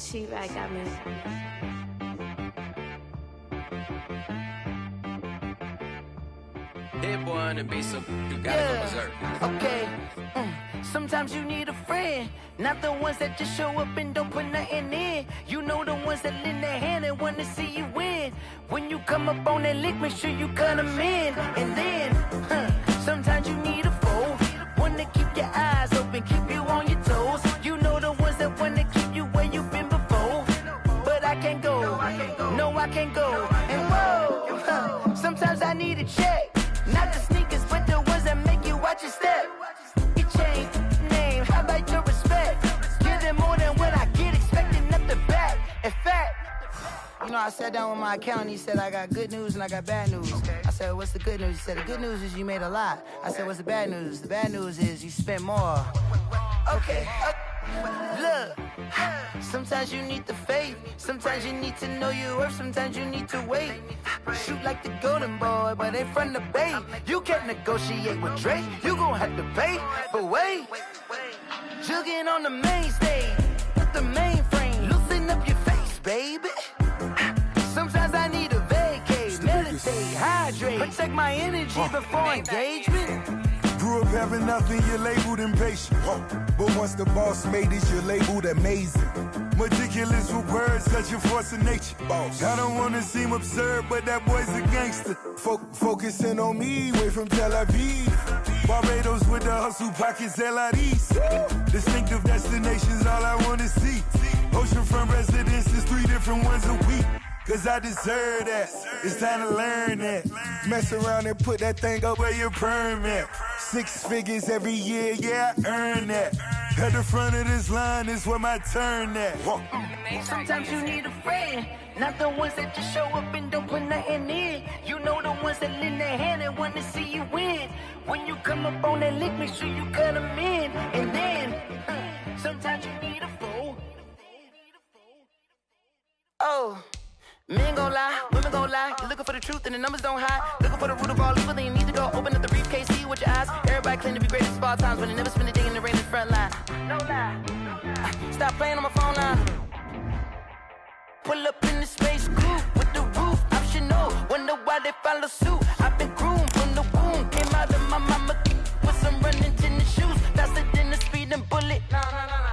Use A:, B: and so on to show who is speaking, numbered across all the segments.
A: cheap I got me.
B: Hit boy on the beat, so you gotta go berserk.
C: Okay. Sometimes you need a friend, not the ones that just show up and don't put nothing in. You know the ones that lend their hand and want to see you win. When you come up on that lick, make sure you cut them in. And then, sometimes you need a foe, one to keep your eyes open, keep you on your toes. You know the ones that want to keep you where you've been before. But I can't go, no I can't go. And whoa, sometimes I need a check. Not the sneakers, but the ones that make you watch your step. You change name, how about your respect? Give them more than what I get, expecting nothing back. In fact, you know, I sat down with my accountant, he said, I got good news and I got bad news. I said, what's the good news? He said, the good news is you made a lot. I said, what's the bad news? The bad news is you spent more. Okay, look, sometimes you need the faith, sometimes you need to know your worth, sometimes you need to wait. Shoot like the golden boy, but they from the bay. You can't negotiate with Drake, you gon' have to pay. But wait, jugging on the main stage, with the mainframe, loosen up your face, baby. Sometimes I need a vacate, meditate, hydrate, protect my energy before engagement.
D: Grew up having nothing, you're labeled impatient. But once the boss made it, you're labeled amazing. Meticulous with words, such a force of nature. I don't wanna seem absurd, but that boy's a gangster. Focusing on me, way from Tel Aviv. Barbados with the hustle pockets, LIDs. Distinctive destinations, all I wanna see. Oceanfront residences, 3 different ones a week. Cause I deserve that, it's time to learn that. Mess around and put that thing up where your permit. 6 figures every year, yeah, I earn that. At the front of this line is where my turn at.
C: Sometimes you need a friend, not the ones that just show up and don't put nothing in. You know the ones that lend their hand and want to see you win. When you come up on that lick, make sure you cut them in. And then, sometimes you need a foe. Oh. Men gon' lie, women gon' lie. You're looking for the truth and the numbers don't hide. Looking for the root of all evil, then you need to go open up the briefcase, see with your eyes. Everybody claim to be greatest of all times, but they never spend a day in the rain in the front line. No lie. Stop playing on my phone line. Pull up in the space coupe with the roof optional. Wonder why they follow suit. I've been groomed from the womb. Came out of my mama with some running tennis shoes. Faster than the speeding bullet. Nah,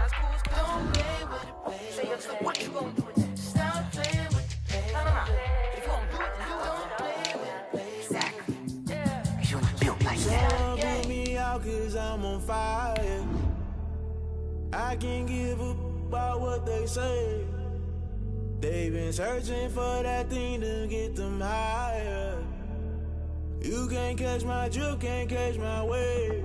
C: it's cool, it's cool. Don't play with it, baby. Say so what you gon' do? Stop playing with it. If you gon' do it, then don't play with it, baby. Exactly. Yeah. You ain't built like that.
E: Someone put me out 'cause I'm on fire. I can't give up about what they say. They've been searching for that thing to get them higher. You can't catch my drift, can't catch my wave.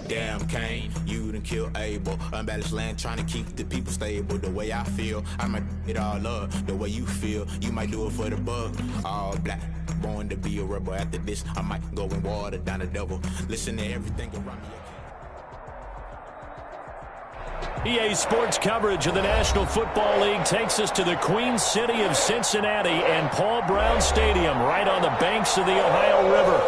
F: Damn Kane, you done kill Abel. Unbalanced land, trying to keep the people stable. The way I feel, I might it all up. The way you feel, you might do it for the bug. All black, born to be a rebel. After this, I might go and water down the devil. Listen to everything around me.
G: EA Sports coverage of the National Football League takes us to the Queen City of Cincinnati and Paul Brown Stadium, right on the banks of the Ohio River.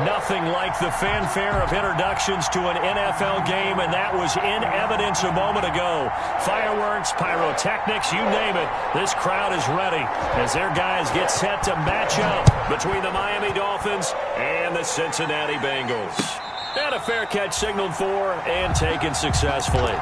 G: Nothing like the fanfare of introductions to an NFL game, and that was in evidence a moment ago. Fireworks, pyrotechnics, you name it. This crowd is ready as their guys get set to match up between the Miami Dolphins and the Cincinnati Bengals. And a fair catch signaled for and taken successfully.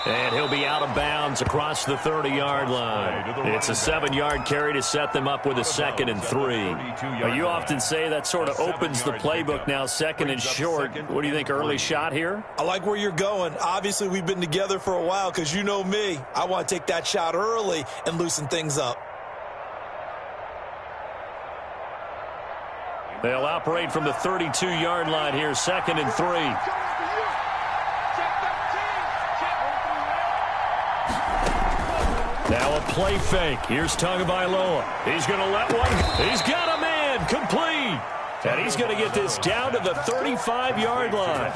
G: And he'll be out of bounds across the 30-yard line. It's a 7-yard carry to set them up with a 2nd and 3. Well, you often say that sort of opens the playbook now, 2nd and short. What do you think, early shot here?
H: I like where you're going. Obviously, we've been together for a while because you know me. I want to take that shot early and loosen things up.
G: They'll operate from the 32-yard line here, 2nd and 3. Now a play fake. Here's Tagovailoa. He's going to let one. He's got a man. Complete. And he's going to get this down to the 35-yard line.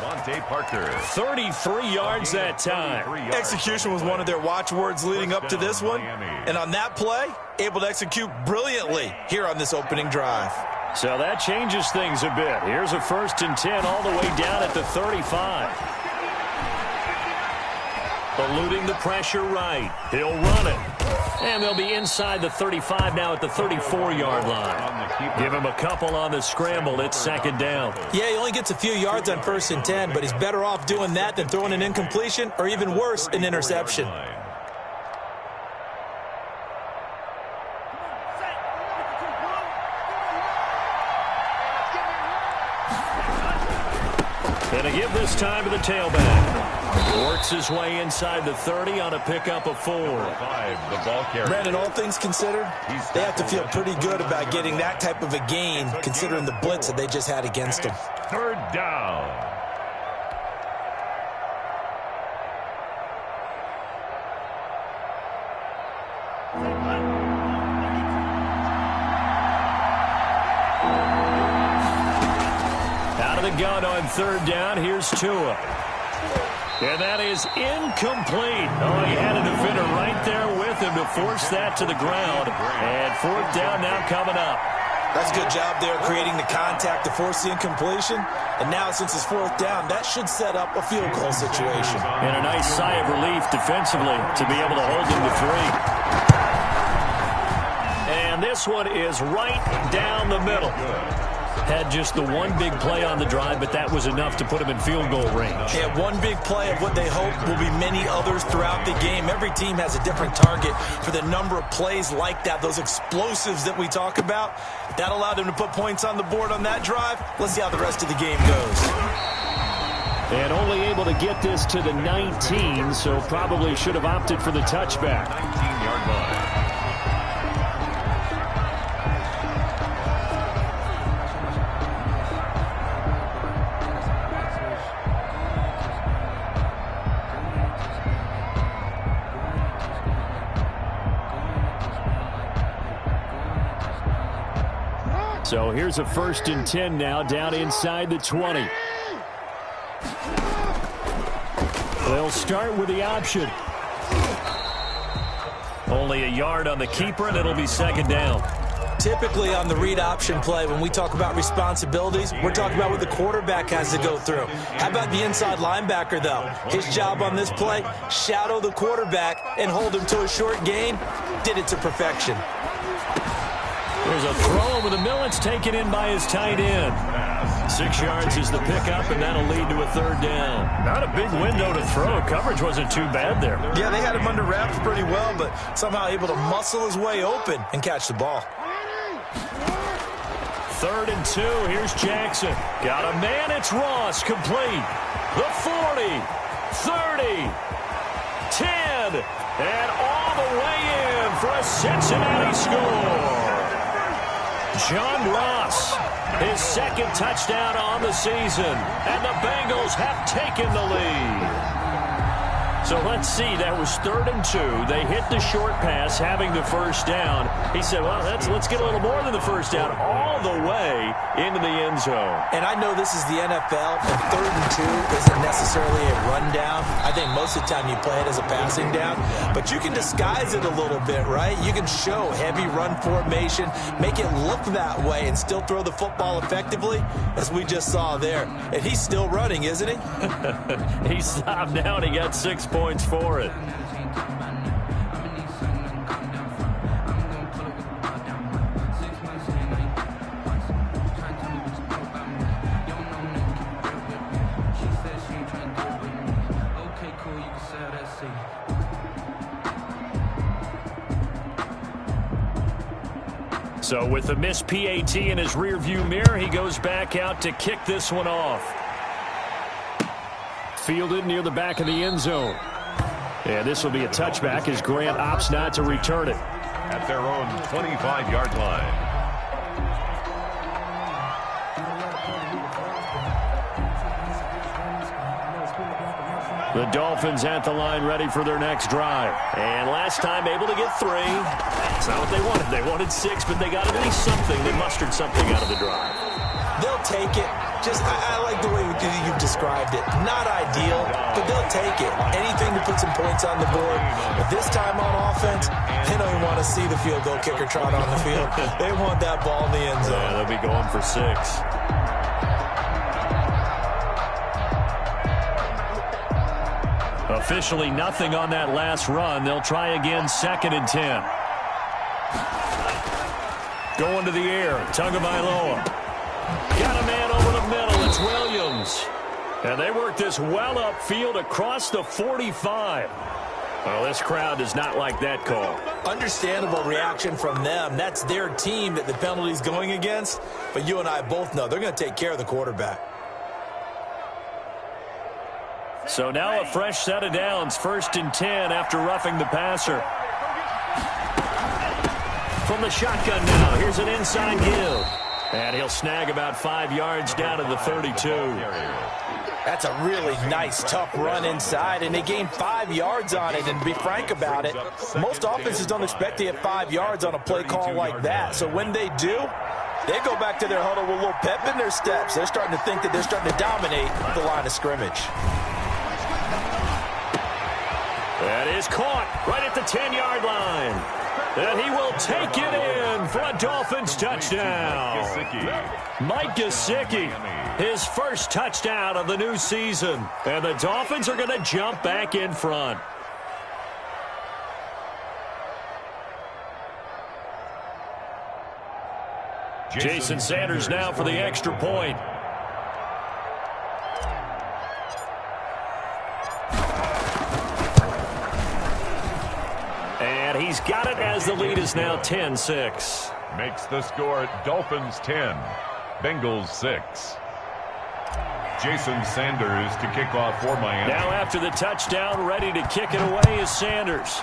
G: 33 yards that time.
H: Execution was one of their watchwords leading up to this one. And on that play, able to execute brilliantly here on this opening drive.
G: So that changes things a bit. Here's a 1st and 10 all the way down at the 35. Eluding the pressure right. He'll run it. And they'll be inside the 35 now at the 34-yard line. Give him a couple on the scramble. It's 2nd down.
H: Yeah, he only gets a few yards on 1st and 10, but he's better off doing that than throwing an incompletion or even worse, an interception.
G: And a give this time to the tailback. Works his way inside the 30 on a pickup of 4.
H: Brandon, all things considered, they have to feel pretty good about getting that type of a gain considering the blitz that they just had against them.
A: 3rd down.
G: Out of the gun on 3rd down. Here's Tua. And that is incomplete. Oh, he had a defender right there with him to force that to the ground. And 4th down now coming up.
H: That's a good job there creating the contact to force the incompletion. And now since it's 4th down, that should set up a field goal situation.
G: And a nice sigh of relief defensively to be able to hold him to 3. And this one is right down the middle. Had just the one big play on the drive, but that was enough to put him in field goal range.
H: Yeah, one big play of what they hope will be many others throughout the game. Every team has a different target for the number of plays like that, those explosives that we talk about. That allowed them to put points on the board on that drive. Let's see how the rest of the game goes.
G: And only able to get this to the 19, so probably should have opted for the touchback.
A: 19-yard line.
G: So here's a 1st and 10 now down inside the 20. They'll start with the option. Only a yard on the keeper, and it'll be 2nd down.
H: Typically on the read option play, when we talk about responsibilities, we're talking about what the quarterback has to go through. How about the inside linebacker, though? His job on this play, shadow the quarterback and hold him to a short gain. Did it to perfection.
G: There's a throw over the middle. It's taken in by his tight end. 6 yards is the pickup, and that'll lead to a 3rd down. Not a big window to throw. Coverage wasn't too bad there.
H: Yeah, they had him under wraps pretty well, but somehow able to muscle his way open and catch the ball.
G: 3rd and 2. Here's Jackson. Got a man. It's Ross. Complete. The 40. 30. 10. And all the way in for a Cincinnati score. John Ross, his 2nd touchdown on the season, and the Bengals have taken the lead. So let's see, that was 3rd and 2. They hit the short pass, having the 1st down. He said, well, let's get a little more than the 1st down, all the way into the end zone.
H: And I know this is the NFL, and 3rd and 2 isn't necessarily a rundown. I think most of the time you play it as a passing down, but you can disguise it a little bit, right? You can show heavy run formation, make it look that way, and still throw the football effectively, as we just saw there. And he's still running, isn't he?
G: He stopped now, and he got 6 points for it. So with the missed PAT in his rearview mirror, he goes back out to kick this one off. Fielded near the back of the end zone. And this will be a touchback as Grant opts not to return it.
A: At their own 25-yard line.
G: The Dolphins at the line ready for their next drive. And last time able to get 3. That's not what they wanted. They wanted 6, but they got at least something. They mustered something out of the drive.
H: They'll take it. Just, I like the way you've described it. Not ideal, but they'll take it. Anything to put some points on the board. But this time on offense, they don't even want to see the field goal kicker trot on the field. They want that ball in the end zone.
G: Yeah, they'll be going for 6. Officially nothing on that last run. They'll try again, 2nd and 10. Going to the air, Tagovailoa. Got a man over the middle. It's Williams. And they work this well upfield across the 45. Well, this crowd does not like that call.
H: Understandable reaction from them. That's their team that the penalty's going against. But you and I both know they're going to take care of the quarterback.
G: So now a fresh set of downs, 1st and 10 after roughing the passer. From the shotgun now, here's an inside give. And he'll snag about 5 yards down to the 32.
H: That's a really nice, tough run inside, and they gained 5 yards on it. And to be frank about it, most offenses don't expect to get 5 yards on a play call like that. So when they do, they go back to their huddle with a little pep in their steps. They're starting to think that they're starting to dominate the line of scrimmage.
G: That is caught right at the 10-yard line. And he will take it in for a Dolphins touchdown. Mike Gesicki, his first touchdown of the new season. And the Dolphins are going to jump back in front. Jason Sanders now for the extra point. And he's got it as the lead is now 10-6.
A: Makes the score Dolphins 10, Bengals 6. Jason Sanders to kick off for Miami.
G: Now after the touchdown, ready to kick it away is Sanders.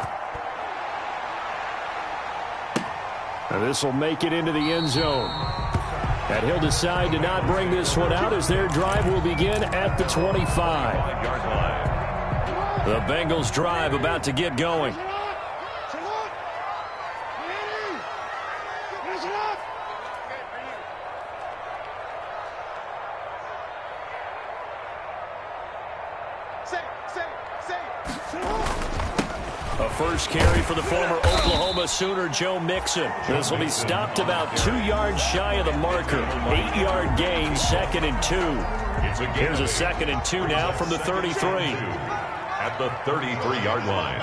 G: And this will make it into the end zone. And he'll decide to not bring this one out as their drive will begin at the 25-yard line. The Bengals drive about to get going. A first carry for the former Oklahoma Sooner, Joe Mixon. This will be stopped about 2 yards shy of the marker. 8-yard gain, 2nd and 2. Here's a 2nd and 2 now from the 33.
A: At the 33-yard line.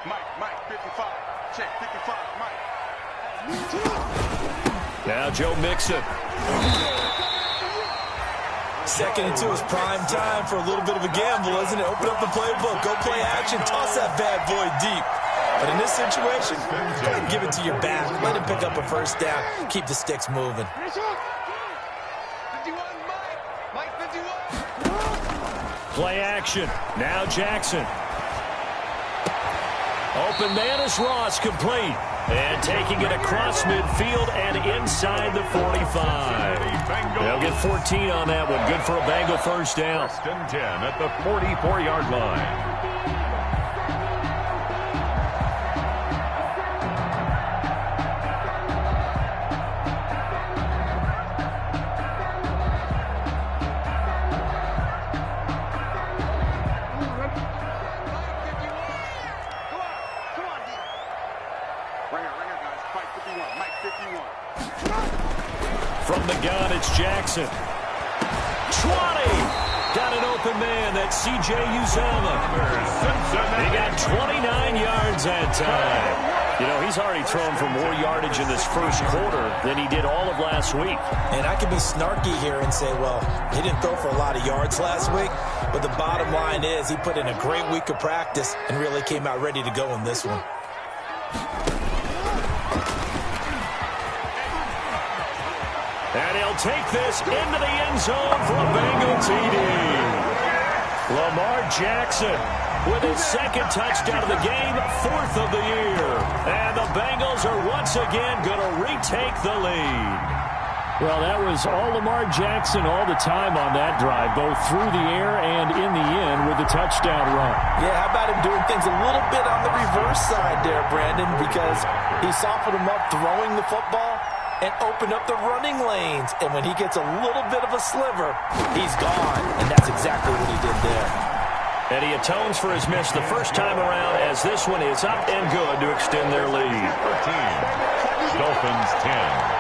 I: Mike, 55. Check, 55, Mike.
G: Now Joe Mixon.
H: 2nd and 2 is prime time for a little bit of a gamble, isn't it? Open up the playbook, go play action, toss that bad boy deep. But in this situation, go ahead and give it to your back. Let him pick up a first down. Keep the sticks moving.
I: 51, Mike 51.
G: Play action. Now Jackson. Open man is Ross, complete. And taking it across midfield and inside the 45. They'll get 14 on that one. Good for a Bengal first down.
A: 1st and 10 at the 44-yard line.
G: From the gun, it's Jackson. 20! Got an open man. That's C.J. Uzomah. He got 29 yards that time. You know, he's already thrown for more yardage in this first quarter than he did all of last week.
H: And I could be snarky here and say, well, he didn't throw for a lot of yards last week. But the bottom line is he put in a great week of practice and really came out ready to go in this one.
G: And he'll take this into the end zone for a Bengal TD. Lamar Jackson with his 2nd touchdown of the game, 4th of the year. And the Bengals are once again going to retake the lead. Well, that was all Lamar Jackson all the time on that drive, both through the air and in the end with the touchdown run.
H: Yeah, how about him doing things a little bit on the reverse side there, Brandon, because he softened him up throwing the football. and open up the running lanes. And when he gets a little bit of a sliver, he's gone. And that's exactly what he did there.
G: And he atones for his miss the first time around as this one is up and good to extend their lead.
A: 13. Dolphins 10.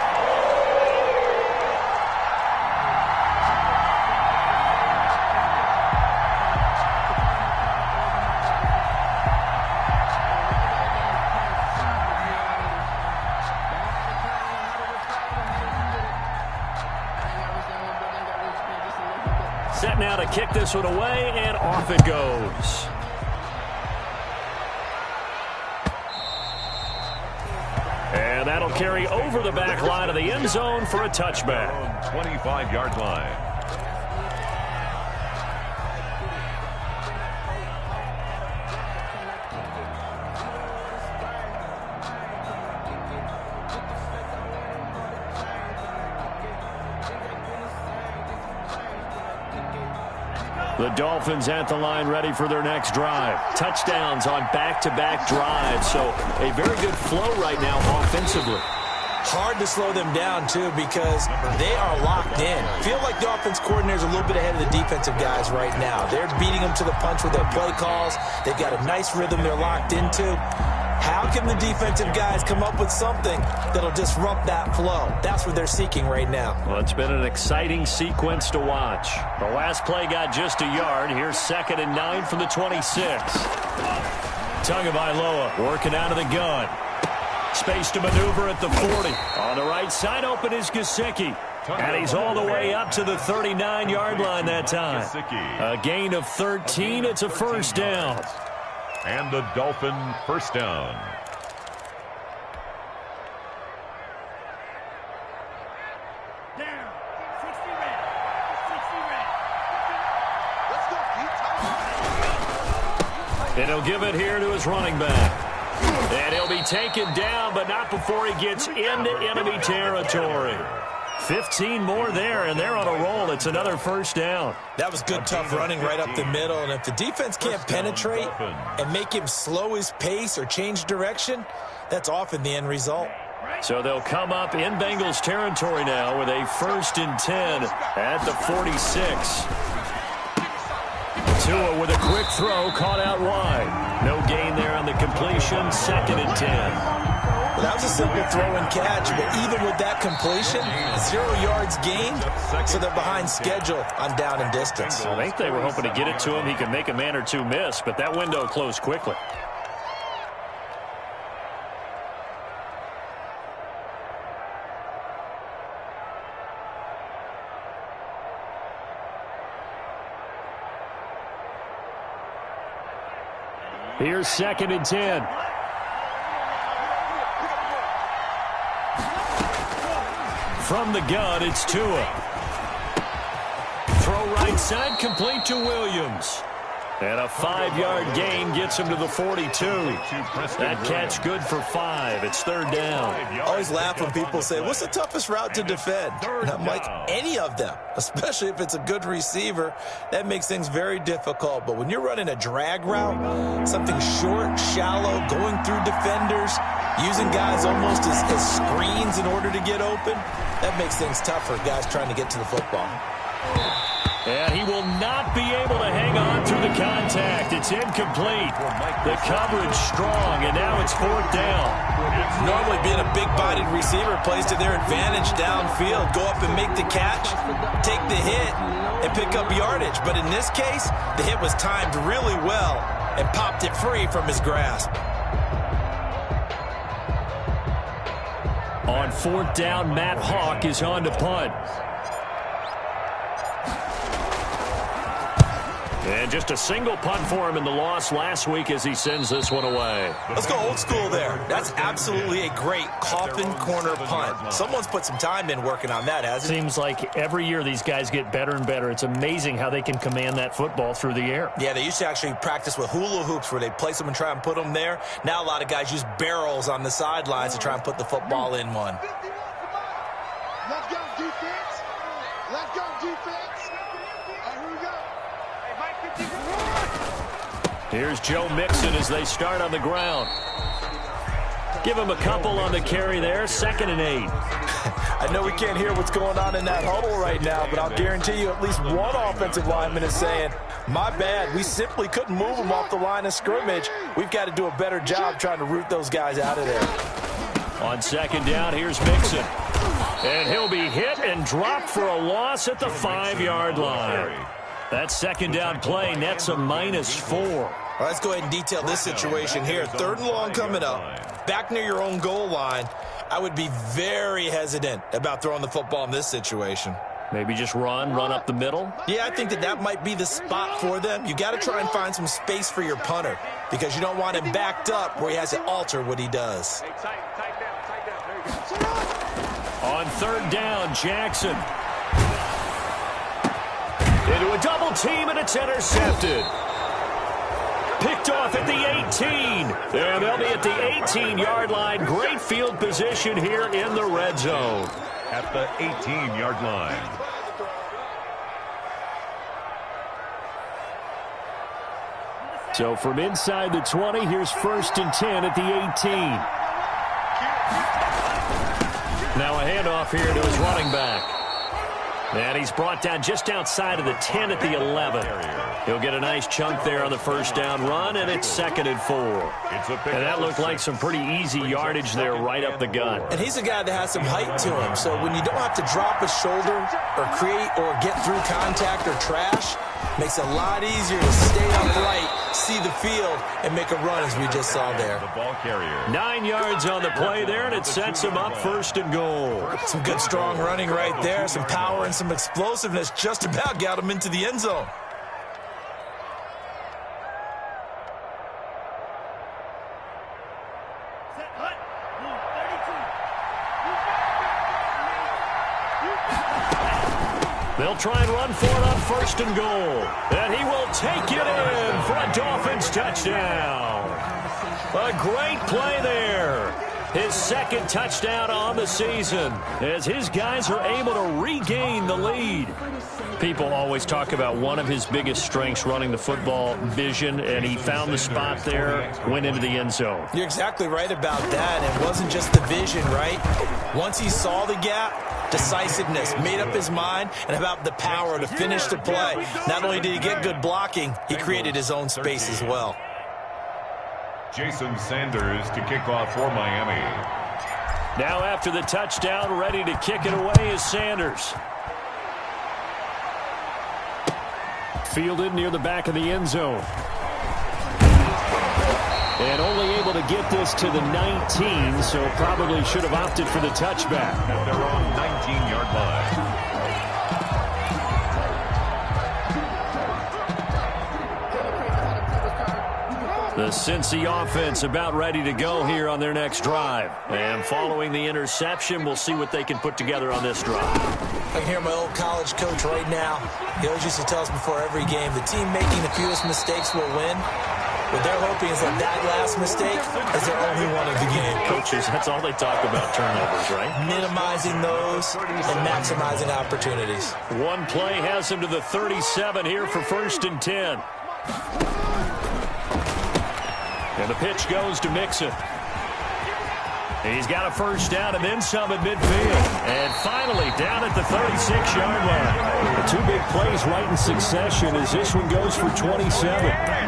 G: Set now to kick this one away, and off it goes. And that'll carry over the back line of the end zone for a touchback.
A: 25-yard line.
G: The Dolphins at the line ready for their next drive. Touchdowns on back-to-back drives, so a very good flow right now offensively.
H: Hard to slow them down, too, because they are locked in. Feel like the offense coordinator's a little bit ahead of the defensive guys right now. They're beating them to the punch with their play calls. They've got a nice rhythm they're locked into. How can the defensive guys come up with something that'll disrupt that flow? That's what they're seeking right now.
G: Well, it's been an exciting sequence to watch. The last play got just a yard. Here's 2nd and 9 from the 26. Tagovailoa working out of the gun. Space to maneuver at the 40. On the right side, open is Gesicki. And he's all the way up to the 39-yard line that time. A gain of 13. It's a first down.
A: And the Dolphin first down.
G: And he'll give it here to his running back. And he'll be taken down, but not before he gets into enemy territory. 15 more there, and they're on a roll. It's another first down.
H: That was good, tough running right up the middle. And if the defense can't penetrate and make him slow his pace or change direction, that's often the end result.
G: So they'll come up in Bengals territory now with a 1st and 10 at the 46. Tua with a quick throw, caught out wide. No gain there on the completion, 2nd and 10.
H: Well, that was a simple throw and catch, but even with that completion, 0 yards gained, so they're behind schedule on down and distance.
G: I think they were hoping to get it to him. He could make a man or two miss, but that window closed quickly. Here's 2nd and 10. From the gun, it's Tua. Throw right side, complete to Williams. And a 5-yard gain gets him to the 42. That catch good for 5. It's 3rd down.
H: I always laugh when people say, what's the toughest route to defend? And I'm like, any of them, especially if it's a good receiver. That makes things very difficult. But when you're running a drag route, something short, shallow, going through defenders, using guys almost as screens in order to get open, that makes things tough for guys trying to get to the football.
G: And he will not be able to hang on through the contact. It's incomplete. The coverage strong, and now it's 4th down.
H: Normally being a big-bodied receiver plays to their advantage downfield. Go up and make the catch, take the hit, and pick up yardage. But in this case, the hit was timed really well and popped it free from his grasp.
G: On 4th down, Matt Hawk is on to punt. And just a single punt for him in the loss last week as he sends this one away.
H: Let's go old school there. That's absolutely a great coffin corner punt. Someone's put some time in working on that, hasn't it?
G: Seems like every year these guys get better and better. It's amazing how they can command that football through the air.
H: Yeah, they used to actually practice with hula hoops where they place them and try and put them there. Now a lot of guys use barrels on the sidelines to try and put the football in one.
I: Let's go, defense. Let's go, defense. Here we go. Hey, Mike, 51.
G: Here's Joe Mixon as they start on the ground. Give him a couple on the carry there. 2nd and 8.
H: I know we can't hear what's going on in that huddle right now, but I'll guarantee you at least one offensive lineman is saying, my bad, we simply couldn't move them off the line of scrimmage. We've got to do a better job trying to root those guys out of there.
G: On second down, here's Mixon. And he'll be hit and dropped for a loss at the 5-yard line. That second down play nets a -4.
H: Well, let's go ahead and detail this situation here. 3rd and long coming up, back near your own goal line. I would be very hesitant about throwing the football in this situation.
G: Maybe just run up the middle?
H: Yeah, I think that might be the spot for them. You got to try and find some space for your punter because you don't want him backed up where he has to alter what he does.
G: On 3rd down, Jackson. Into a double team, and it's intercepted. Picked off at the 18. And they'll be at the 18-yard line. Great field position here in the red zone.
A: At the 18-yard line.
G: So from inside the 20, here's 1st and 10 at the 18. Now a handoff here to his running back. And he's brought down just outside of the 10 at the 11. He'll get a nice chunk there on the 1st down run, and it's 2nd and 4. And that looked like some pretty easy yardage there right up the gut.
H: And he's a guy that has some height to him, so when you don't have to drop a shoulder or create or get through contact or trash, makes it a lot easier to stay upright, see the field, and make a run as we just saw there.
G: 9 yards on the play there, and it sets him up 1st and goal.
H: Some good strong running right there, some power and some explosiveness just about got him into the end zone.
G: They'll try and run for it on 1st and goal. And he will take it in for a Dolphins touchdown. A great play there. His 2nd touchdown on the season as his guys are able to regain the lead. People always talk about one of his biggest strengths running the football, vision, and he found the spot there, went into the end zone.
H: You're exactly right about that. It wasn't just the vision, right? Once he saw the gap, decisiveness, made up his mind, and about the power to finish the play. Not only did he get good blocking, he created his own space as well.
A: Jason Sanders to kick off for Miami.
G: Now after the touchdown, ready to kick it away is Sanders. Fielded near the back of the end zone. And only able to get this to the 19, so probably should have opted for the touchback.
A: At their own 19-yard line.
G: The Cincy offense about ready to go here on their next drive. And following the interception, we'll see what they can put together on this drive.
H: I can hear my old college coach right now. He always used to tell us before every game, the team making the fewest mistakes will win. What they're hoping is that last mistake is their only one of the game.
G: Coaches, that's all they talk about, turnovers, right?
H: Minimizing those and maximizing opportunities.
G: One play has him to the 37 here for 1st and 10. And the pitch goes to Mixon. He's got a 1st down and then some at midfield. And finally down at the 36-yard line. The 2 big plays right in succession as this one goes for 27.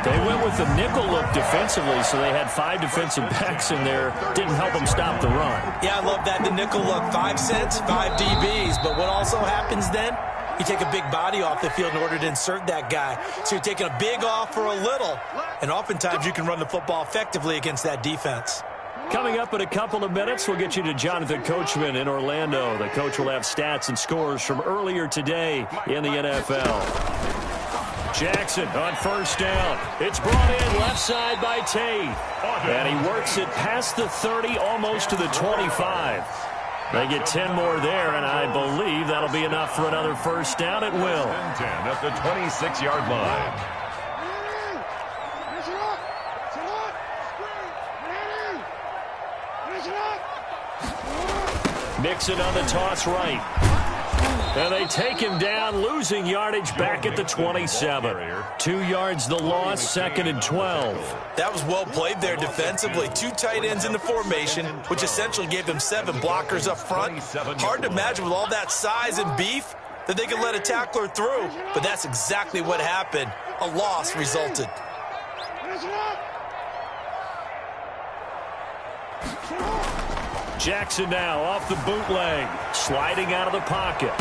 G: They went with the nickel look defensively, so they had 5 defensive backs in there. Didn't help them stop the run.
H: Yeah, I love that. The nickel look, 5 cents, 5 DBs. But what also happens then? You take a big body off the field in order to insert that guy. So you're taking a big off for a little. And oftentimes you can run the football effectively against that defense.
G: Coming up in a couple of minutes, we'll get you to Jonathan Coachman in Orlando. The coach will have stats and scores from earlier today in the NFL. Jackson on 1st down. It's brought in left side by Tate. And he works it past the 30, almost to the 25. They get 10 more there, and I believe that'll be enough for another 1st down. It will.
A: 10 at the 26-yard line.
G: Mixon on the toss right. And they take him down, losing yardage back at the 27. 2 yards the loss, 2nd and 12.
H: That was well played there defensively. 2 tight ends in the formation, which essentially gave them 7 blockers up front. Hard to imagine with all that size and beef that they could let a tackler through, but that's exactly what happened. A loss resulted.
G: Jackson now off the bootleg, sliding out of the pocket.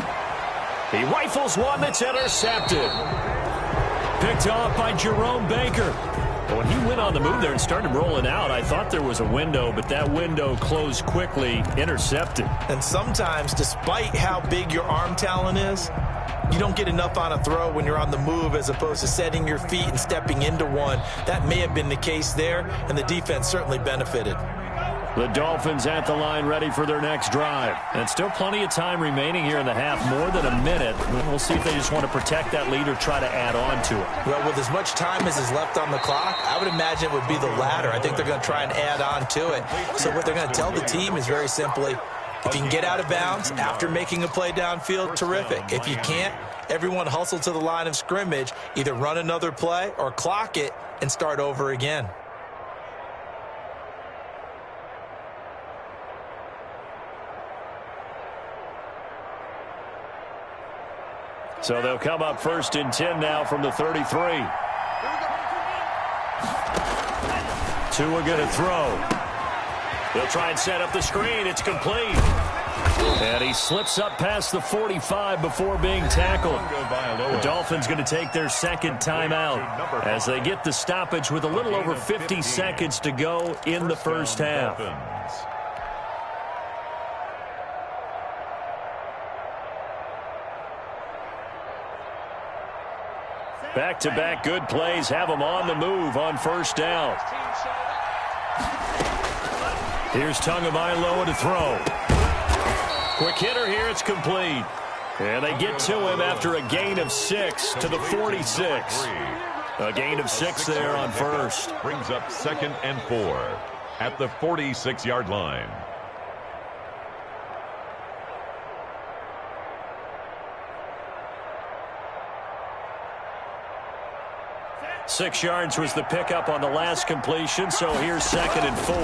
G: He rifles one that's intercepted. Picked off by Jerome Baker. When he went on the move there and started rolling out, I thought there was a window, but that window closed quickly, intercepted.
H: And sometimes, despite how big your arm talent is, you don't get enough on a throw when you're on the move as opposed to setting your feet and stepping into one. That may have been the case there, and the defense certainly benefited.
G: The Dolphins at the line ready for their next drive. And still plenty of time remaining here in the half, more than a minute. We'll see if they just want to protect that lead or try to add on to it.
H: Well, with as much time as is left on the clock, I would imagine it would be the latter. I think they're going to try and add on to it. So what they're going to tell the team is very simply, if you can get out of bounds after making a play downfield, terrific. If you can't, everyone hustle to the line of scrimmage, either run another play or clock it and start over again.
G: So they'll come up 1st and 10 now from the 33. Tua going to throw. They'll try and set up the screen. It's complete. And he slips up past the 45 before being tackled. The Dolphins going to take their 2nd timeout as they get the stoppage with a little over 50 seconds to go in the first half. Back-to-back good plays have them on the move on 1st down. Here's Tagovailoa to throw. Quick hitter here, it's complete. And they get to him after a gain of 6 to the 46. A gain of 6 there on 1st.
A: Brings up 2nd and 4 at the 46-yard line.
G: 6 yards was the pickup on the last completion, so here's 2nd and 4.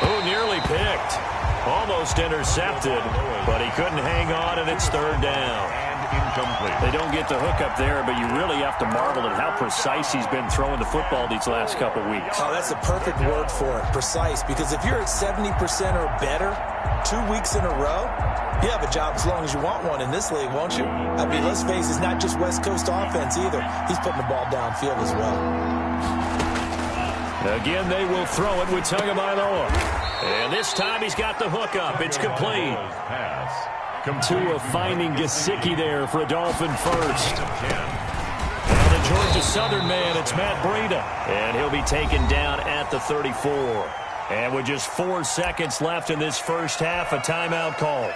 G: Oh, nearly picked. Almost intercepted, but he couldn't hang on, and it's 3rd down.
A: Incomplete.
G: They don't get the hookup there, but you really have to marvel at how precise he's been throwing the football these last couple weeks.
H: Oh, that's the perfect word for it, precise, because if you're at 70% or better 2 weeks in a row, you have a job as long as you want one in this league, won't you? I mean, let's face it, it's not just West Coast offense either. He's putting the ball downfield as well.
G: Again, they will throw it with Tagovailoa. And this time he's got the hookup. It's complete. Tua finding Gesicki there for a Dolphin first. Now the Georgia Southern man, it's Matt Breida. And he'll be taken down at the 34. And with just 4 seconds left in this first half, a timeout call.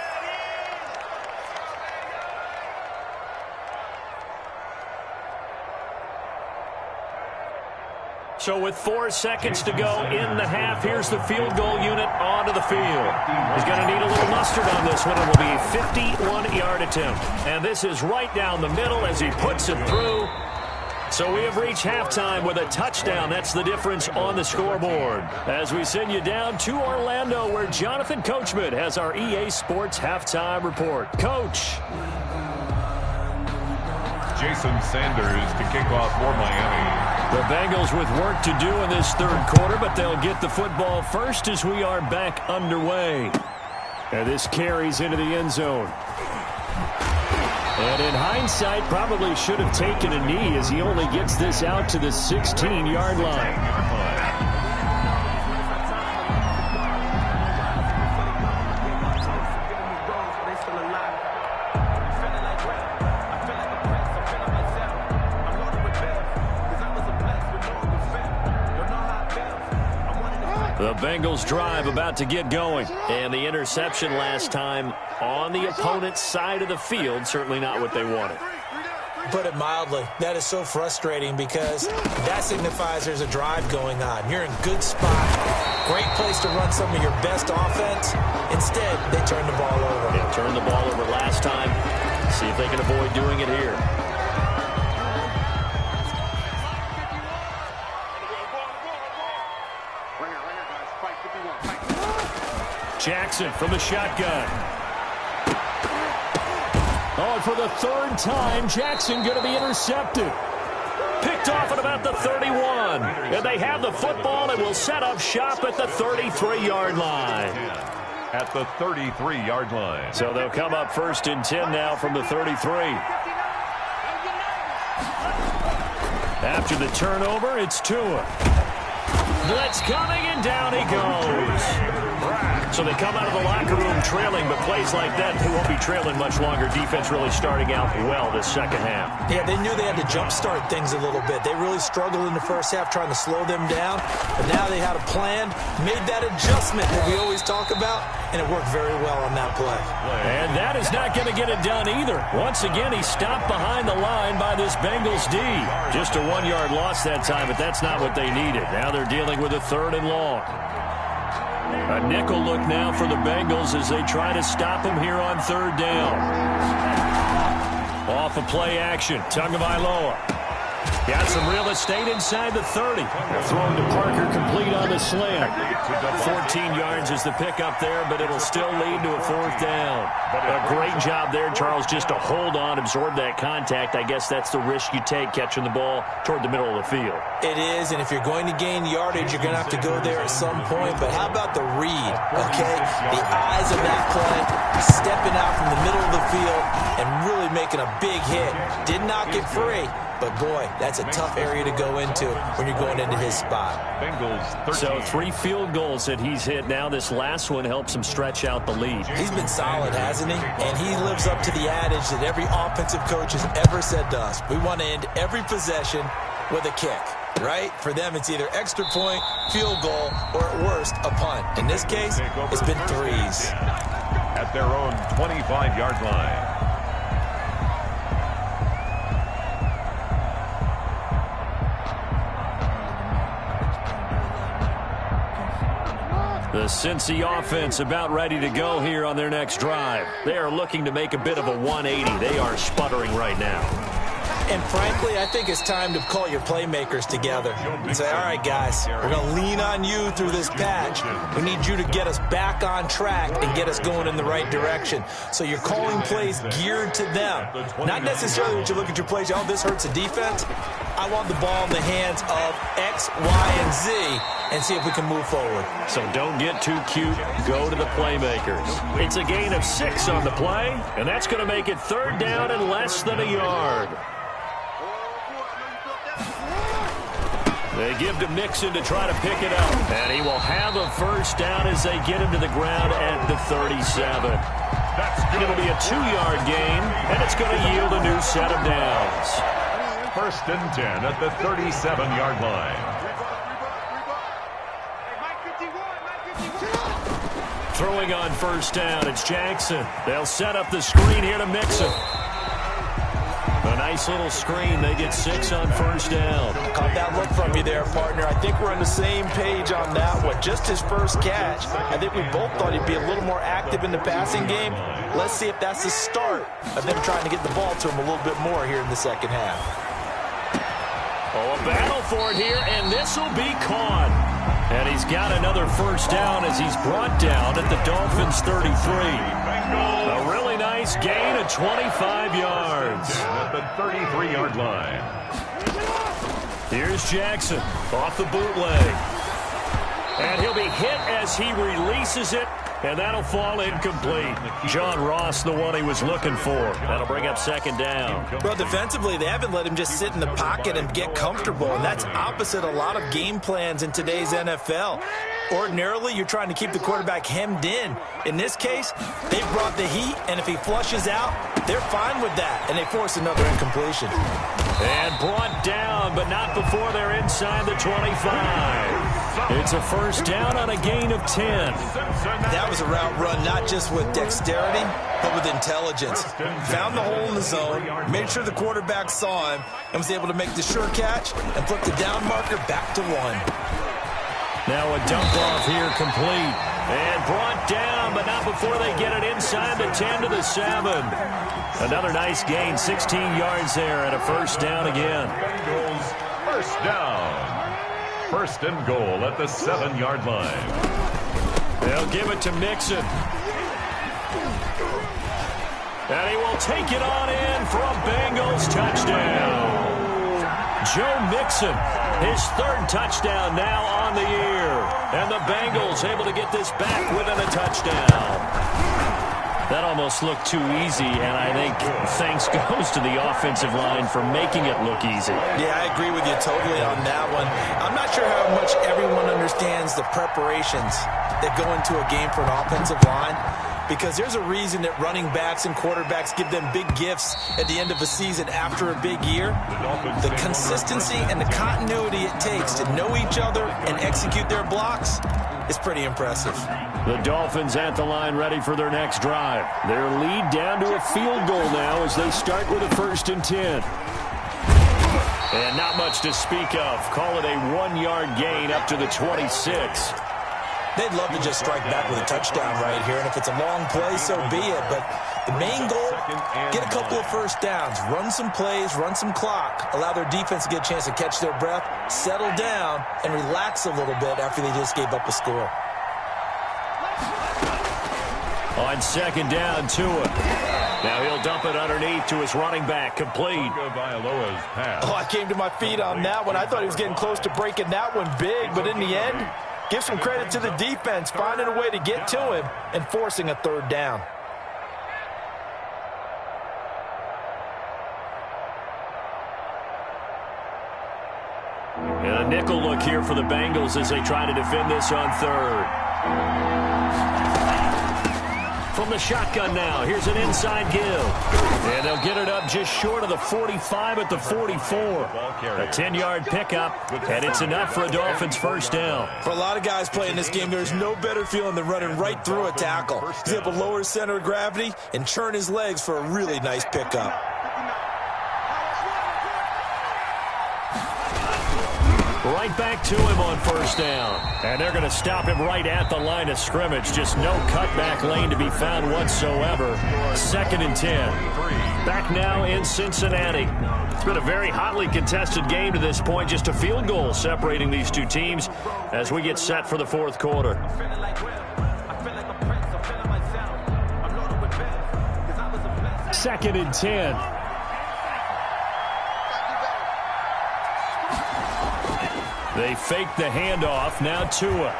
G: So with 4 seconds to go in the half, here's the field goal unit onto the field. He's going to need a little mustard on this one. It will be a 51-yard attempt. And this is right down the middle as he puts it through. So we have reached halftime with a touchdown. That's the difference on the scoreboard. As we send you down to Orlando, where Jonathan Coachman has our EA Sports halftime report. Coach.
A: Jason Sanders to kick off for Miami.
G: The Bengals with work to do in this 3rd quarter, but they'll get the football first as we are back underway. And this carries into the end zone. And in hindsight, probably should have taken a knee as he only gets this out to the 16-yard line. The Bengals drive about to get going. And the interception last time on the opponent's side of the field. Certainly not what they wanted.
H: put it mildly. That is so frustrating because that signifies there's a drive going on. You're in good spot. Great place to run some of your best offense. Instead, they turn the ball over.
G: Yeah, turned the ball over last time. See if they can avoid doing it here. Jackson from the shotgun. Oh, and for the third time, Jackson going to be intercepted. Picked off at about the 31. And they have the football and will set up shop at the 33-yard line.
A: At the 33-yard line.
G: So they'll come up 1st and 10 now from the 33. After the turnover, it's Tua. Blitz coming, and down he goes. So they come out of the locker room trailing, but plays like that, they won't be trailing much longer. Defense really starting out well this second half.
H: Yeah, they knew they had to jumpstart things a little bit. They really struggled in the first half trying to slow them down, but now they had a plan, made that adjustment that we always talk about, and it worked very well on that play.
G: And that is not going to get it done either. Once again, he stopped behind the line by this Bengals D. Just a 1-yard loss that time, but that's not what they needed. Now they're dealing with a 3rd and long. A nickel look now for the Bengals as they try to stop him here on 3rd down. Off of play action, Tagovailoa. Got some real estate inside the 30. Thrown to Parker, complete on the slant. 14 yards is the pickup there, but it'll still lead to a 4th down. A great job there, Charles, just to hold on, absorb that contact. I guess that's the risk you take catching the ball toward the middle of the field.
H: It is, and if you're going to gain yardage, you're going to have to go there at some point. But how about the read, okay? The eyes of that play, stepping out from the middle of the field and really making a big hit. Did not get free. But, boy, that's a tough area to go into when you're going into his spot.
A: Bengals 13.
G: So 3 field goals that he's hit now. This last one helps him stretch out the lead.
H: He's been solid, hasn't he? And he lives up to the adage that every offensive coach has ever said to us. We want to end every possession with a kick, right? For them, it's either extra point, field goal, or at worst, a punt. In this case, it's been 3s.
A: At their own 25-yard line.
G: The Cincy offense about ready to go here on their next drive. They are looking to make a bit of a 180. They are sputtering right now.
H: And frankly, I think it's time to call your playmakers together and say, all right, guys, we're going to lean on you through this patch. We need you to get us back on track and get us going in the right direction. So you're calling plays geared to them. Not necessarily when you look at your plays, oh, this hurts the defense. I want the ball in the hands of X, Y, and Z and see if we can move forward.
G: So don't get too cute. Go to the playmakers. It's a gain of 6 on the play, and that's going to make it 3rd down and less than a yard. They give to Mixon to try to pick it up. And he will have a 1st down as they get him to the ground at the 37. It'll be a 2-yard gain, and it's going to yield a new set of downs.
A: 1st and 10 at the 37-yard line.
G: Throwing on 1st down, it's Jackson. They'll set up the screen here to Mixon. A nice little screen. They get 6 on 1st down.
H: Caught that look from you there, partner. I think we're on the same page on that one. Just his first catch. I think we both thought he'd be a little more active in the passing game. Let's see if that's the start of them trying to get the ball to him a little bit more here in the second half.
G: Oh, a battle for it here, and this will be caught. And he's got another 1st down as he's brought down at the Dolphins' 33. A really nice gain of 25 yards.
A: At the 33-yard line.
G: Here's Jackson off the bootleg. And he'll be hit as he releases it. And that'll fall incomplete. John Ross, the one he was looking for. That'll bring up 2nd down.
H: Well, defensively, they haven't let him just sit in the pocket and get comfortable, and that's opposite a lot of game plans in today's NFL. Ordinarily, you're trying to keep the quarterback hemmed in. In this case, they brought the heat, and if he flushes out, they're fine with that, and they force another incompletion.
G: And brought down, but not before they're inside the 25. It's a first down on a gain of 10.
H: That was a route run not just with dexterity, but with intelligence. Found the hole in the zone, made sure the quarterback saw him, and was able to make the sure catch and flip the down marker back to 1.
G: Now a dump off here complete. And brought down, but not before they get it inside the 10 to the 7. Another nice gain, 16 yards there, and a first down again.
A: Bengals first down. First and goal at the 7-yard line.
G: They'll give it to Mixon. And he will take it on in for a Bengals touchdown. Joe Mixon, his third touchdown now on the year. And the Bengals able to get this back within a touchdown. That almost looked too easy, and I think thanks goes to the offensive line for making it look easy.
H: Yeah, I agree with you totally on that one. I'm not sure how much everyone understands the preparations that go into a game for an offensive line, because there's a reason that running backs and quarterbacks give them big gifts at the end of a season after a big year. The consistency and the continuity it takes to know each other and execute their blocks is pretty impressive.
G: The Dolphins at the line ready for their next drive. Their lead down to a field goal now as they start with a 1st and 10. And not much to speak of. Call it a 1-yard gain up to the 26.
H: They'd love to just strike back with a touchdown right here, and if it's a long play, so be it. But the main goal, get a couple of first downs, run some plays, run some clock, allow their defense to get a chance to catch their breath, settle down, and relax a little bit after they just gave up a score.
G: On 2nd down, Tua. Now he'll dump it underneath to his running back, complete.
H: Oh, I came to my feet on that one. I thought he was getting close to breaking that one big, but in the end, give some credit to the defense, finding a way to get to him and forcing a 3rd down.
G: And a nickel look here for the Bengals as they try to defend this on 3rd. From the shotgun now, here's an inside give. And they'll get it up just short of the 45 at the 44. A 10-yard pickup, and it's enough for a Dolphins first down.
H: For a lot of guys playing this game, there's no better feeling than running right through a tackle. He's able to lower his center of gravity and churn his legs for a really nice pickup.
G: Right back to him on 1st down. And they're going to stop him right at the line of scrimmage. Just no cutback lane to be found whatsoever. 2nd and 10. Back now in Cincinnati. It's been a very hotly contested game to this point. Just a field goal separating these two teams as we get set for the 4th quarter. 2nd and 10. They fake the handoff. Now Tua.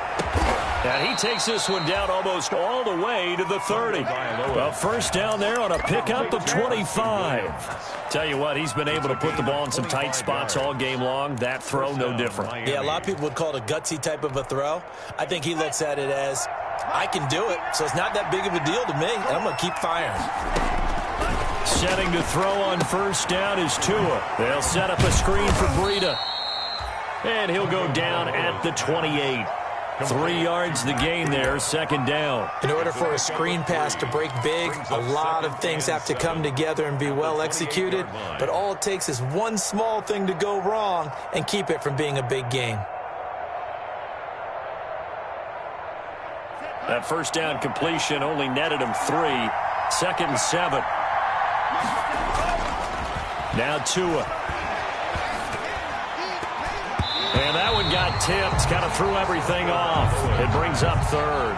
G: And he takes this one down almost all the way to the 30. Well, first down there on a pickup of 25. Tell you what, he's been able to put the ball in some tight spots all game long. That throw, no different.
H: Yeah, a lot of people would call it a gutsy type of a throw. I think he looks at it as, I can do it, so it's not that big of a deal to me, and I'm going to keep firing.
G: Setting to throw on 1st down is Tua. They'll set up a screen for Breida. And he'll go down at the 28. 3 yards the gain there, 2nd down.
H: In order for a screen pass to break big, a lot of things have to come together and be well executed. But all it takes is one small thing to go wrong and keep it from being a big gain.
G: That first down completion only netted him 3. 2nd and 7. Now Tua. And that one got tipped, kind of threw everything off. It brings up 3rd.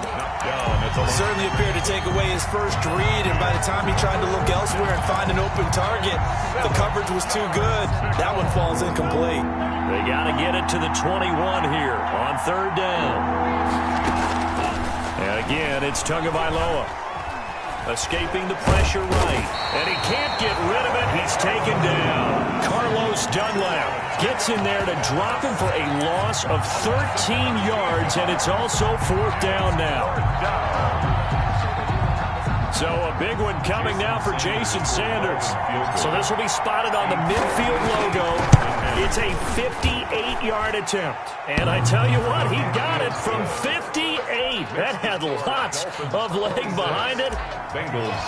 H: Certainly appeared to take away his first read, and by the time he tried to look elsewhere and find an open target, the coverage was too good. That one falls incomplete.
G: They got to get it to the 21 here on 3rd down. And again, it's Tagovailoa. Escaping the pressure right. And he can't get rid of it. He's taken down. Carlos Dunlap gets in there to drop him for a loss of 13 yards, and it's also 4th down now. So a big one coming now for Jason Sanders. So this will be spotted on the midfield logo. It's a 58-yard attempt. And I tell you what, he got it from 58. That had lots of leg behind it.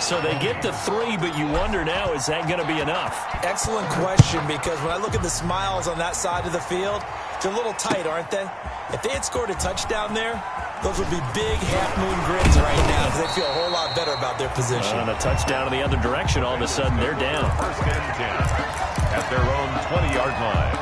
G: So they get to 3, but you wonder now, is that going to be enough?
H: Excellent question, because when I look at the smiles on that side of the field, they're a little tight, aren't they? If they had scored a touchdown there, those would be big half-moon grins right now because they feel a whole lot better about their position.
G: And a touchdown in the other direction, all of a sudden they're down.
A: First and 10 at their own 20-yard line.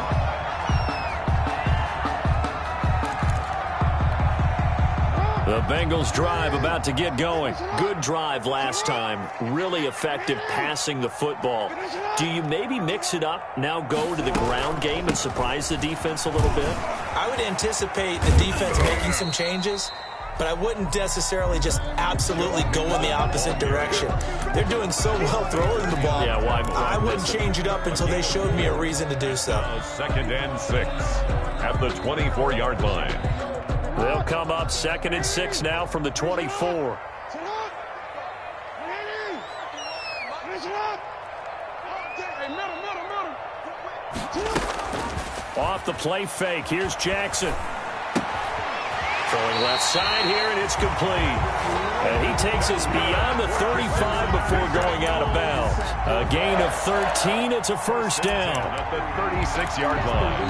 G: The Bengals drive about to get going. Good drive last time. Really effective passing the football. Do you maybe mix it up, now go to the ground game and surprise the defense a little bit?
H: I would anticipate the defense making some changes, but I wouldn't necessarily just absolutely go in the opposite direction. They're doing so well throwing the ball.
G: Yeah, why
H: I wouldn't change it up until they showed me a reason to do so.
A: Second and 6 at the 24-yard line.
G: They'll come up 2nd and 6 now from the 24. Off the play fake. Here's Jackson. Throwing left side here, and it's complete. And he takes us beyond the 35 before going out of bounds. A gain of 13. It's a first down.
A: At the 36-yard line.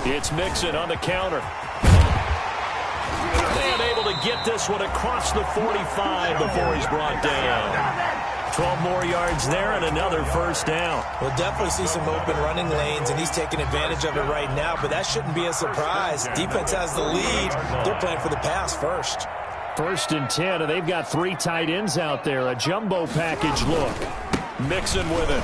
G: It's Mixon on the counter. And able to get this one across the 45 before he's brought down. 12 more yards there and another first down.
H: We'll definitely see some open running lanes, and he's taking advantage of it right now, but that shouldn't be a surprise. Defense has the lead. They're playing for the pass first.
G: 1st and 10, and they've got 3 tight ends out there. A jumbo package look. Mixon with it.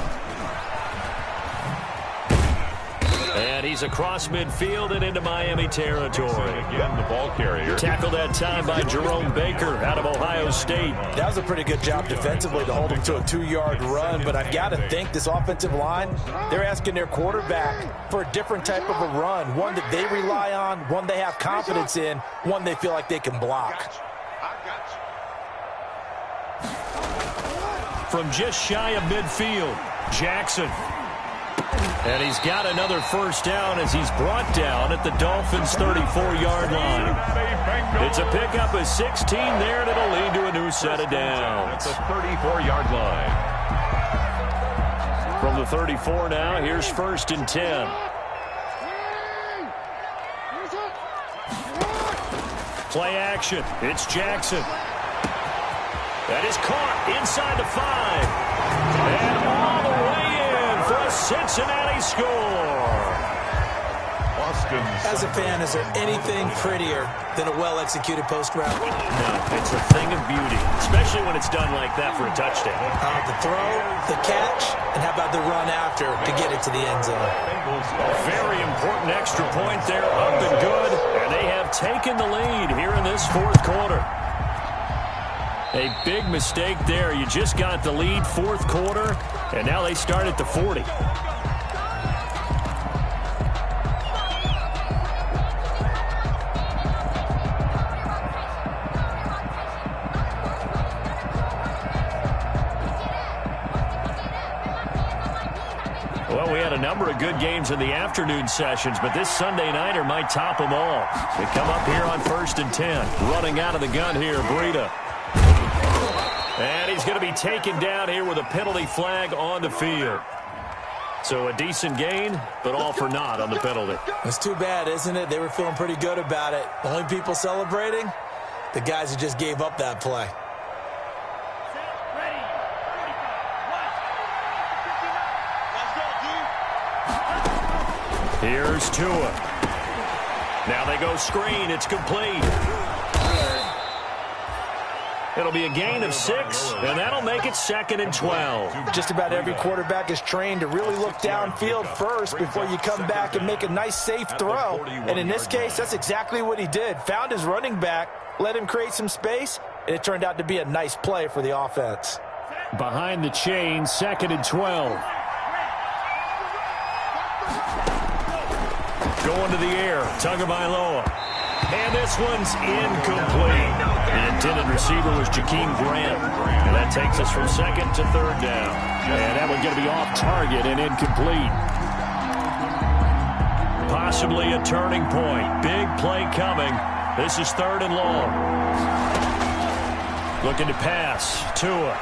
G: And he's across midfield and into Miami territory.
A: Again, the ball carrier.
G: Tackled that time by Jerome Baker out of Ohio State.
H: That was a pretty good job defensively to hold him to a 2-yard run, but I've got to think this offensive line, they're asking their quarterback for a different type of a run, one that they rely on, one they have confidence in, one they feel like they can block.
G: From just shy of midfield, Jackson. And he's got another first down as he's brought down at the Dolphins' 34-yard line. It's a pickup of 16 there, and it'll lead to a new set of downs.
A: At the 34-yard line.
G: From the 34 now, here's 1st and 10. Play action. It's Jackson. That is caught inside the 5. And all the way in for a Cincinnati score.
H: As a fan, is there anything prettier than a well-executed post route?
G: No, it's a thing of beauty, especially when it's done like that for a touchdown.
H: The throw, the catch, and how about the run after to get it to the end zone?
G: A very important extra point there, up and good, and they have taken the lead here in this 4th quarter. A big mistake there. You just got the lead 4th quarter, and now they start at the 40. Well, we had a number of good games in the afternoon sessions, but this Sunday nighter might top them all. They come up here on 1st and 10. Running out of the gun here, Breida. And he's going to be taken down here with a penalty flag on the field. So a decent gain, but all for naught on the penalty.
H: It's too bad, isn't it? They were feeling pretty good about it. The only people celebrating, the guys who just gave up that play.
G: Here's Tua. Now they go screen. It's complete. It'll be a gain of 6, and that'll make it 2nd and 12.
H: Just about every quarterback is trained to really look downfield first before you come back and make a nice, safe throw. And in this case, that's exactly what he did. Found his running back, let him create some space, and it turned out to be a nice play for the offense.
G: Behind the chain, 2nd and 12. Going to the air. Tagovailoa. And this one's incomplete. The intended receiver was Jakeem Grant. And that takes us from second to third down. And that one's going to be off target and incomplete. Possibly a turning point. Big play coming. This is third and long. Looking to pass. Tua.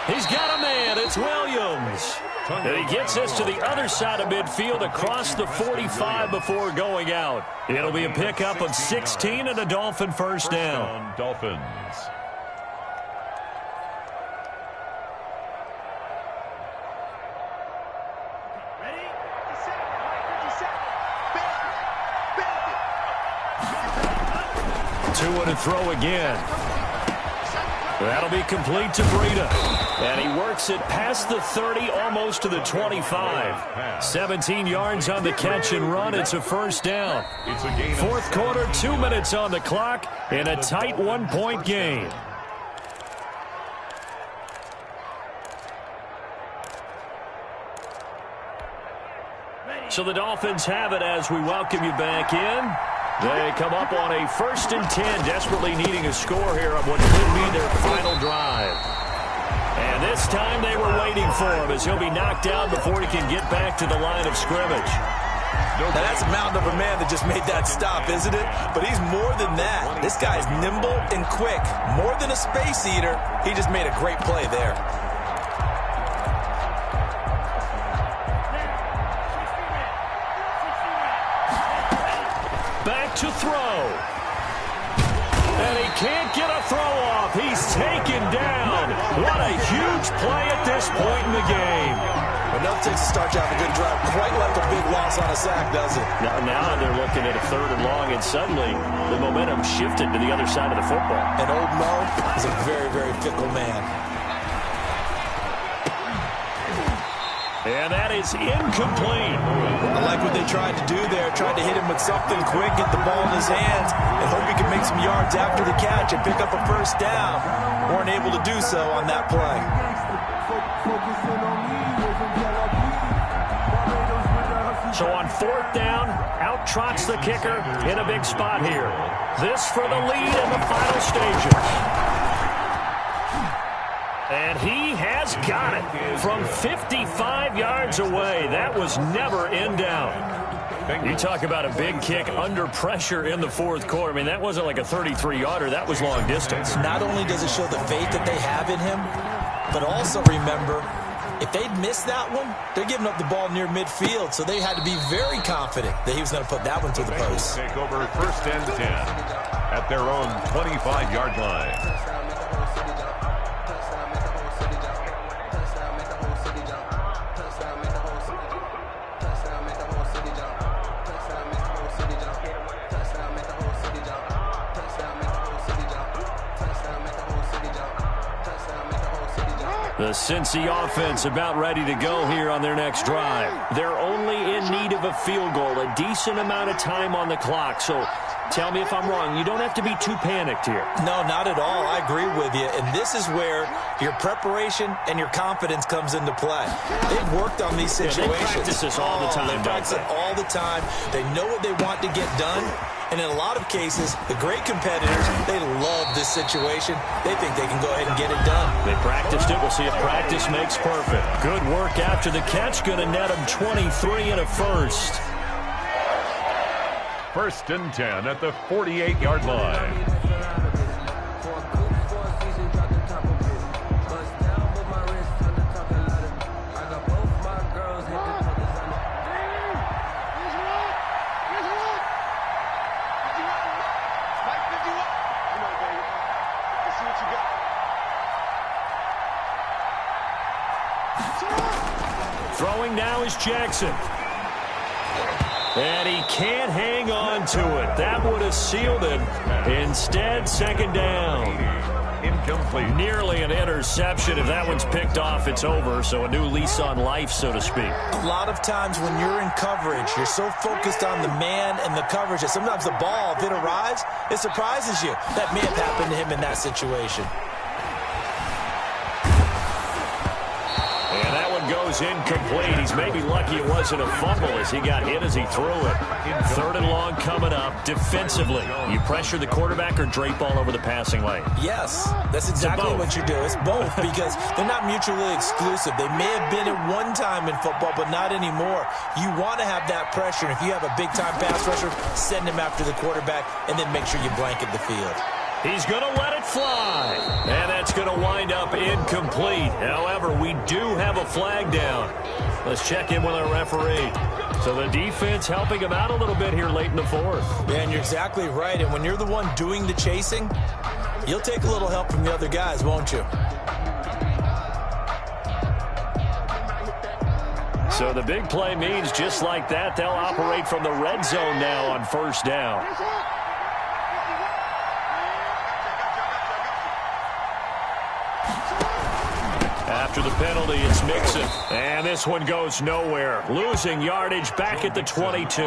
G: He's got a man. It's Williams. And he gets this to the other side of midfield across the 45 before going out. It'll be a pickup of 16 and a Dolphin first down.
A: Dolphins.
G: Tua to throw again. That'll be complete to Breida. And he works it past the 30, almost to the 25. 17 yards on the catch and run. It's a first down. Fourth quarter, 2 minutes on the clock in a tight one-point game. So the Dolphins have it as we welcome you back in. They come up on a 1st and 10, desperately needing a score here on what could be their final drive. And this time they were waiting for him as he'll be knocked down before he can get back to the line of scrimmage.
H: Now that's a mountain of a man that just made that stop, isn't it? But he's more than that. This guy's nimble and quick. More than a space eater, he just made a great play there.
G: To throw. And he can't get a throw off. He's taken down. What a huge play at this point in the game.
H: Enough takes to start you off a good drive. Quite like a big loss on a sack, does it?
G: Now they're looking at a third and long, and suddenly the momentum shifted to the other side of the football.
H: And old Mo is a very, very fickle man.
G: And that is incomplete.
H: I like what they tried to do there. Tried to hit him with something quick, get the ball in his hands, and hope he can make some yards after the catch and pick up a first down. Weren't able to do so on that play.
G: So on 4th down, out trots the kicker in a big spot here. This for the lead in the final stages. And he has got it from 55 yards away. That was never in doubt. You talk about a big kick under pressure in the fourth quarter. I mean, that wasn't like a 33-yarder. That was long distance.
H: Not only does it show the faith that they have in him, but also remember, if they'd missed that one, they're giving up the ball near midfield, so they had to be very confident that he was going to put that one through the post.
A: Take over 1st and 10 at their own 25-yard line.
G: The Cincy offense about ready to go here on their next drive. They're only in need of a field goal, a decent amount of time on the clock. So tell me if I'm wrong. You don't have to be too panicked here.
H: No, not at all. I agree with you. And this is where your preparation and your confidence comes into play. They've worked on these situations.
G: Yeah, they practice this all the time.
H: They practice it all the time. They know what they want to get done. And in a lot of cases, the great competitors, they love this situation. They think they can go ahead and get it done.
G: They practiced it. We'll see if practice makes perfect. Good work after the catch. Going to net them 23 and a first.
A: 1st and 10 at the 48-yard line.
G: Throwing now is Jackson. And he can't hang on to it. That would have sealed it. Instead, 2nd down.
A: Incomplete.
G: Nearly an interception. If that one's picked off, it's over. So a new lease on life, so to speak.
H: A lot of times when you're in coverage, you're so focused on the man and the coverage that sometimes the ball, if it arrives, it surprises you. That may have happened to him in that situation.
G: And that one goes incomplete. He's maybe lucky it wasn't a fumble as he got hit as he threw it. 3rd and long coming up. Defensively, you pressure the quarterback or drape all over the passing lane?
H: Yes, that's exactly what you do. It's both because they're not mutually exclusive. They may have been at one time in football, but not anymore. You want to have that pressure. And if you have a big-time pass rusher, send him after the quarterback and then make sure you blanket the field.
G: He's going to let it fly. And that's going to wind up incomplete. However, we do have a flag down. Let's check in with our referee. So the defense helping him out a little bit here late in the 4th.
H: Yeah, and you're exactly right. And when you're the one doing the chasing, you'll take a little help from the other guys, won't you?
G: So the big play means just like that, they'll operate from the red zone now on 1st down. After the penalty, it's Mixon. And this one goes nowhere. Losing yardage back at the 22.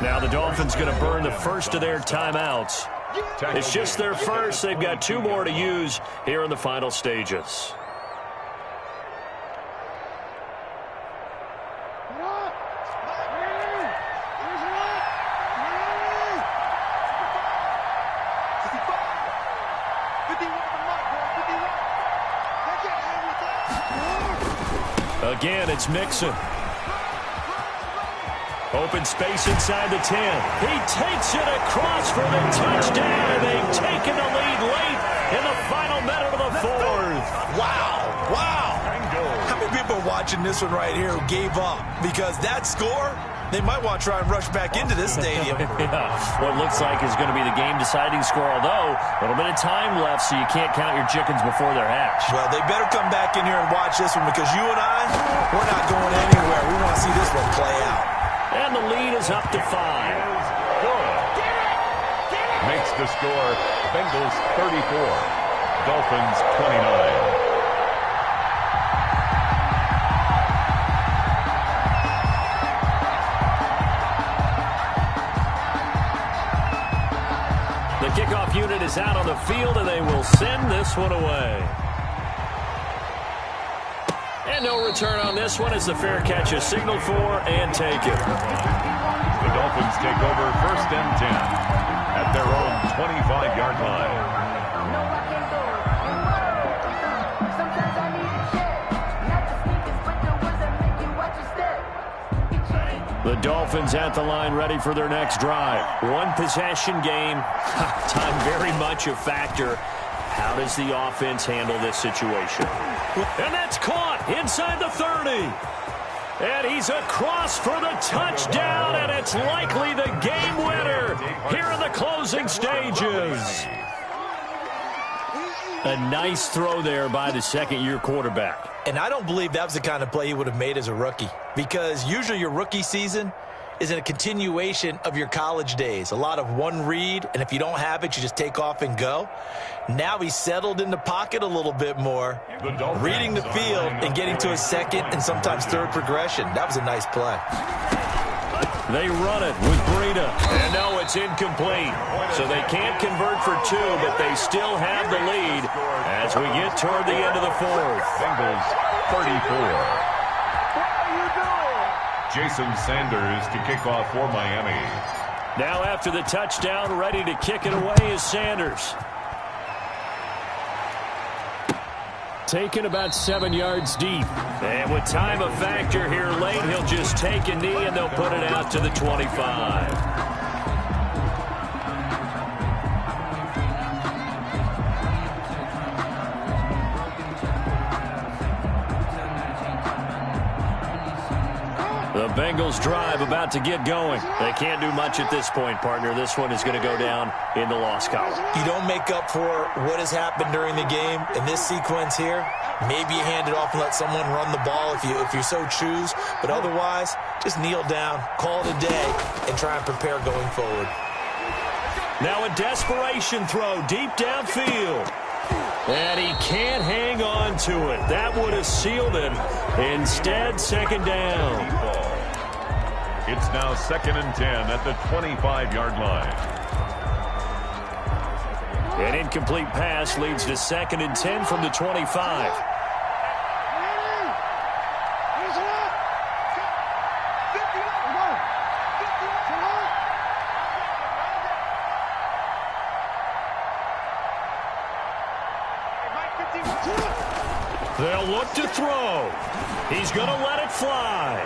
G: Now the Dolphins going to burn the first of their timeouts. It's just their first. They've got 2 more to use here in the final stages. Again, it's Mixon. Open space inside the 10. He takes it across for the touchdown, and they've taken the lead late in the final minute of the 4th.
H: Wow. Wow. How many people are watching this one right here who gave up? Because that score, they might want to try and rush back into this stadium.
G: Yeah. What looks like is going to be the game-deciding score, although a little bit of time left, so you can't count your chickens before they're hatched.
H: Well, they better come back in here and watch this one because you and I, we're not going anywhere. We want to see this one play out.
G: And the lead is up to 5.
A: Makes the score Bengals 34, Dolphins 29.
G: The kickoff unit is out on the field, and they will send this one away. And no return on this one as the fair catch is signaled for and taken.
A: The Dolphins take over 1st and 10 at their own 25-yard line.
C: Sometimes I need a check, not the sneakers, but the ones that make you watch your step.
G: The Dolphins at the line ready for their next drive. 1 possession game. Time very much a factor. How does the offense handle this situation? And that's caught inside the 30. And he's across for the touchdown, and it's likely the game winner here in the closing stages. A nice throw there by the second-year quarterback.
H: And I don't believe that was the kind of play he would have made as a rookie, because usually your rookie season is in a continuation of your college days. A lot of one read, and if you don't have it, you just take off and go. Now he's settled in the pocket a little bit more, reading the field and getting to a second and sometimes third progression. That was a nice play.
G: They run it with Breida. And no, it's incomplete. So they can't convert for 2, but they still have the lead as we get toward the end of the 4th.
A: Bengals 34. Jason Sanders to kick off for Miami.
G: Now after the touchdown, ready to kick it away is Sanders. Taken about 7 yards deep. And with time a factor here late, he'll just take a knee and they'll put it out to the 25. The Bengals drive about to get going. They can't do much at this point, partner. This one is going to go down in the loss column.
H: You don't make up for what has happened during the game. In this sequence here, maybe you hand it off and let someone run the ball if you so choose. But otherwise, just kneel down, call it a day, and try and prepare going forward.
G: Now a desperation throw deep downfield. And he can't hang on to it. That would have sealed it. Instead, second down.
A: It's now 2nd and 10 at the 25-yard line.
G: An incomplete pass leads to 2nd and 10 from the 25. They'll look to throw. He's going to let it fly.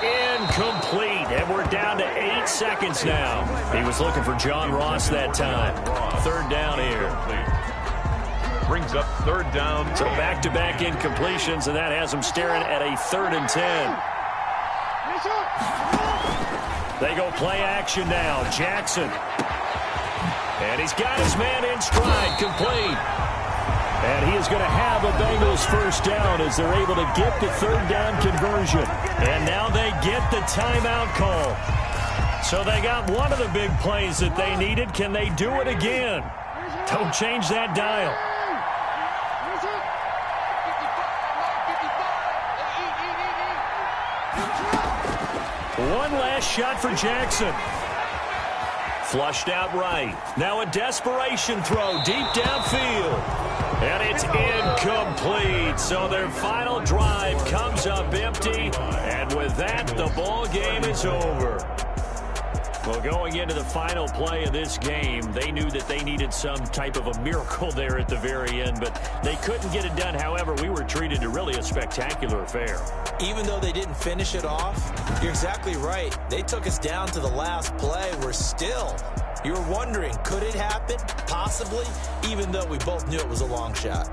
G: Incomplete, and we're down to 8 seconds now. He was looking for John Ross that time. Third down here.
A: Brings up third down.
G: So back-to-back incompletions, and that has him staring at a 3rd and 10. They go play action now. Jackson. And he's got his man in stride, complete. And he is going to have a Bengals first down as they're able to get the 3rd down conversion. And now they get the timeout call. So they got one of the big plays that they needed. Can they do it again? Don't change that dial. One last shot for Jackson. Flushed out right. Now a desperation throw deep downfield. And it's incomplete. So their final drive comes up empty. And with that, the ball game is over. Well, going into the final play of this game, they knew that they needed some type of a miracle there at the very end, but they couldn't get it done. However, we were treated to really a spectacular affair.
H: Even though they didn't finish it off, you're exactly right. They took us down to the last play. You were wondering, could it happen? Possibly, even though we both knew it was a long shot.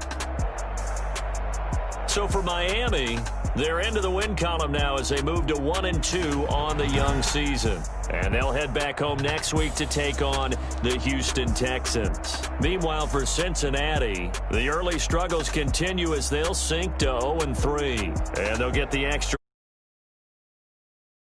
G: So for Miami, they're into the win column now as they move to 1-2 on the young season. And they'll head back home next week to take on the Houston Texans. Meanwhile, for Cincinnati, the early struggles continue as they'll sink to 0-3. And they'll get the extra